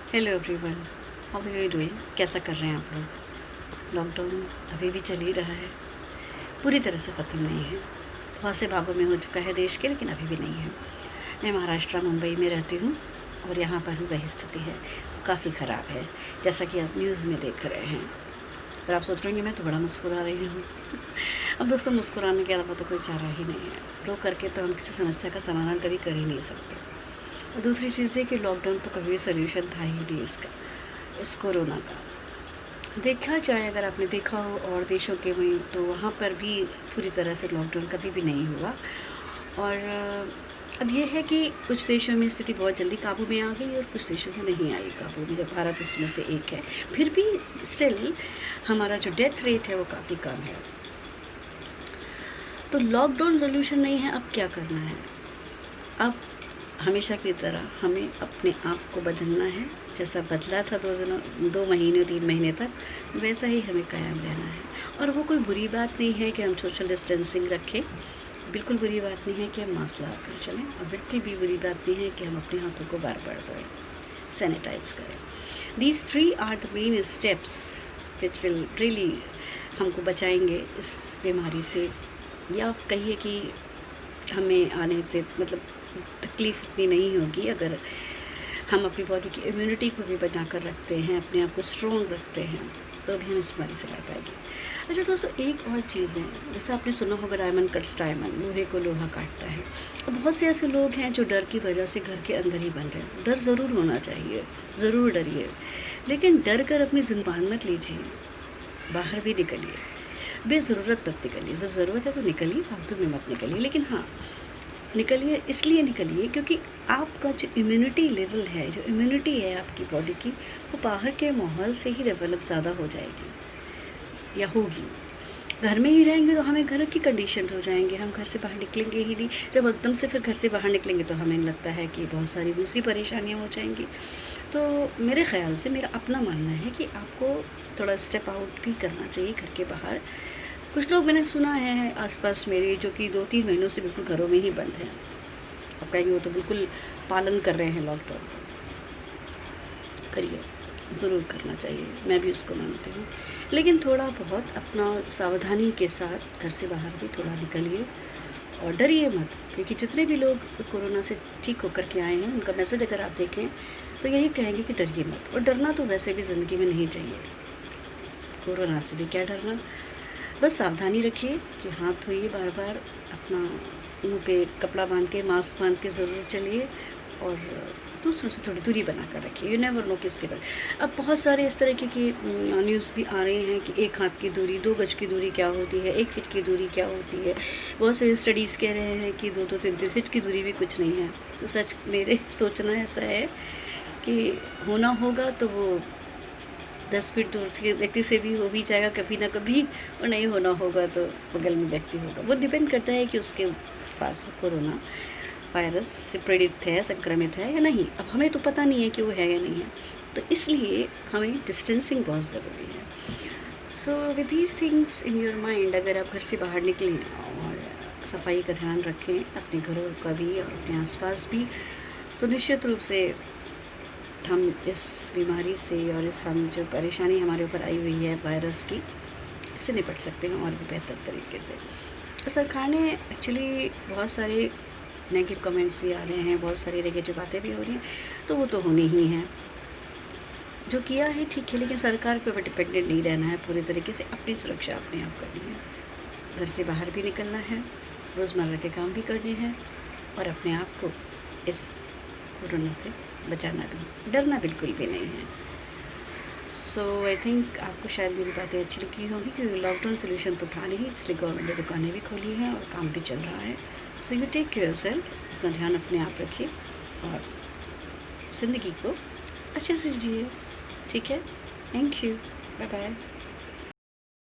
Hello everyone, how are you doing? कैसा कर रहे हैं आप लोग? लॉकडाउन अभी भी चल ही रहा है, पूरी तरह से ख़त्म नहीं है। थोड़ा से भागों में हो चुका है देश के, लेकिन अभी भी नहीं है। मैं महाराष्ट्र मुंबई में रहती हूँ और यहाँ पर भी वही स्थिति है, काफ़ी ख़राब है, जैसा कि आप न्यूज़ में देख रहे हैं। और आप सोच रहे हैं मैं तो बड़ा मुस्कुरा रही हूँ। अब दोस्तों, मुस्कुराने के अलावा तो कोई चारा ही नहीं है। रो करके तो हम किसी समस्या का समाधान कभी कर ही नहीं सकते। और दूसरी चीज़ है कि लॉकडाउन तो कभी सोल्यूशन था ही नहीं इसका, इस कोरोना का। देखा जाए, अगर आपने देखा हो और देशों के में, तो वहाँ पर भी पूरी तरह से लॉकडाउन कभी भी नहीं हुआ। और अब ये है कि कुछ देशों में स्थिति बहुत जल्दी काबू में आ गई और कुछ देशों में नहीं आई काबू में, जब भारत उसमें से एक है। फिर भी स्टिल हमारा जो डेथ रेट है वो काफ़ी कम है। तो लॉकडाउन सोल्यूशन नहीं है। अब क्या करना है? अब हमेशा की तरह हमें अपने आप को बदलना है। जैसा बदला था 2 महीने 3 महीने तक, वैसा ही हमें कायम रहना है। और वो कोई बुरी बात नहीं है कि हम सोशल डिस्टेंसिंग रखें, बिल्कुल बुरी बात नहीं है कि हम मास्क लगा कर चलें, और बिल्कुल भी बुरी बात नहीं है कि हम अपने हाथों को बार बार धोएं, सैनिटाइज करें। These 3 are the main steps which will really हमको बचाएंगे इस बीमारी से, या कहिए कि हमें आने से मतलब तकलीफ़ इतनी नहीं होगी अगर हम अपनी बॉडी की इम्यूनिटी को भी बचा कर रखते हैं, अपने आप को स्ट्रॉन्ग रखते हैं, तो भी हम इस बीमारी से लड़ पाएंगे। अच्छा दोस्तों, एक और चीज़ है, जैसे आपने सुना होगा डायमंड कट्स डायमंड, लोहे को लोहा काटता है। अब बहुत से ऐसे लोग हैं जो डर की वजह से घर के अंदर ही बंद हैं। डर ज़रूर होना चाहिए, ज़रूर डरिए, लेकिन डर कर अपनी ज़िंदगी मत लीजिए। बाहर भी निकलिए, बेज़रूरत मत निकलिए। जब ज़रूरत है तो निकलिए, फालतू में मत निकलिए। लेकिन हाँ, निकलिए इसलिए निकलिए क्योंकि आपका जो इम्यूनिटी लेवल है, जो इम्यूनिटी है आपकी बॉडी की, वो बाहर के माहौल से ही डेवलप ज़्यादा हो जाएगी या होगी। घर में ही रहेंगे तो हमें घर की कंडीशन हो जाएंगे, हम घर से बाहर निकलेंगे ही नहीं। जब एकदम से फिर घर से बाहर निकलेंगे तो हमें लगता है कि बहुत सारी दूसरी परेशानियाँ हो जाएंगी। तो मेरे ख़्याल से, मेरा अपना मानना है कि आपको थोड़ा स्टेप आउट भी करना चाहिए घर के बाहर। कुछ लोग मैंने सुना है आसपास मेरे, जो कि 2-3 महीनों से बिल्कुल घरों में ही बंद हैं। अब कहेंगे वो तो बिल्कुल पालन कर रहे हैं लॉकडाउन का। करिए, ज़रूर करना चाहिए, मैं भी उसको मानती हूँ। लेकिन थोड़ा बहुत अपना सावधानी के साथ घर से बाहर भी थोड़ा निकलिए और डरिए मत, क्योंकि जितने भी लोग कोरोना से ठीक होकर के आए हैं, उनका मैसेज अगर आप देखें तो यही कहेंगे कि डरिए मत। और डरना तो वैसे भी ज़िंदगी में नहीं चाहिए, कोरोना से भी क्या डरना। बस सावधानी रखिए कि हाथ धोइए बार बार, अपना मुँह पे कपड़ा बांध के, मास्क बांध के ज़रूर चलिए, और दूसरों से थोड़ी दूरी बना कर रखिए। यू नेवर नो किसके बाद। अब बहुत सारे इस तरीके की न्यूज़ भी आ रहे हैं कि 1 हाथ की दूरी, 2 गज की दूरी क्या होती है, 1 फीट की दूरी क्या होती है। बहुत से स्टडीज़ कह रहे हैं कि 2-2 3-3 फीट की दूरी भी कुछ नहीं है। तो सच मेरे सोचना ऐसा है कि होना होगा तो वो 10 फीट दूर के व्यक्ति से भी हो भी जाएगा कभी ना कभी, और नहीं होना होगा तो बगल में व्यक्ति होगा। वो डिपेंड करता है कि उसके पास वो कोरोना वायरस से पीड़ित है, संक्रमित है या नहीं। अब हमें तो पता नहीं है कि वो है या नहीं है, तो इसलिए हमें डिस्टेंसिंग बहुत ज़रूरी है। So with these things in your mind, अगर आप घर से बाहर निकलें और सफाई का ध्यान रखें, अपने घरों का भी और अपने आसपास भी, तो निश्चित रूप से हम इस बीमारी से और इस हम जो परेशानी हमारे ऊपर आई हुई है वायरस की, इससे निपट सकते हैं और भी बेहतर तरीके से। और सरकार ने एक्चुअली बहुत सारे नेगेटिव कमेंट्स भी आ रहे हैं, बहुत सारी नेगेटिव बातें भी हो रही हैं, तो वो तो होनी ही हैं। जो किया है ठीक है, लेकिन सरकार पर डिपेंडेंट नहीं रहना है पूरी तरीके से। अपनी सुरक्षा अपने आप करनी है, घर से बाहर भी निकलना है, रोज़मर्रा के काम भी करने हैं, और अपने आप को इस कोरोना से बचाना भी, डरना बिल्कुल भी नहीं है। सो आई थिंक आपको शायद मेरी बातें अच्छी लगी होंगी, क्योंकि लॉकडाउन सोल्यूशन तो था नहीं, इसलिए गवर्नमेंट ने दुकानें भी खोली हैं और काम भी चल रहा है। So you take care yourself, अपना ध्यान अपने आप रखिए और ज़िंदगी को अच्छे से जिए। ठीक है, थैंक यू, बाय बाय।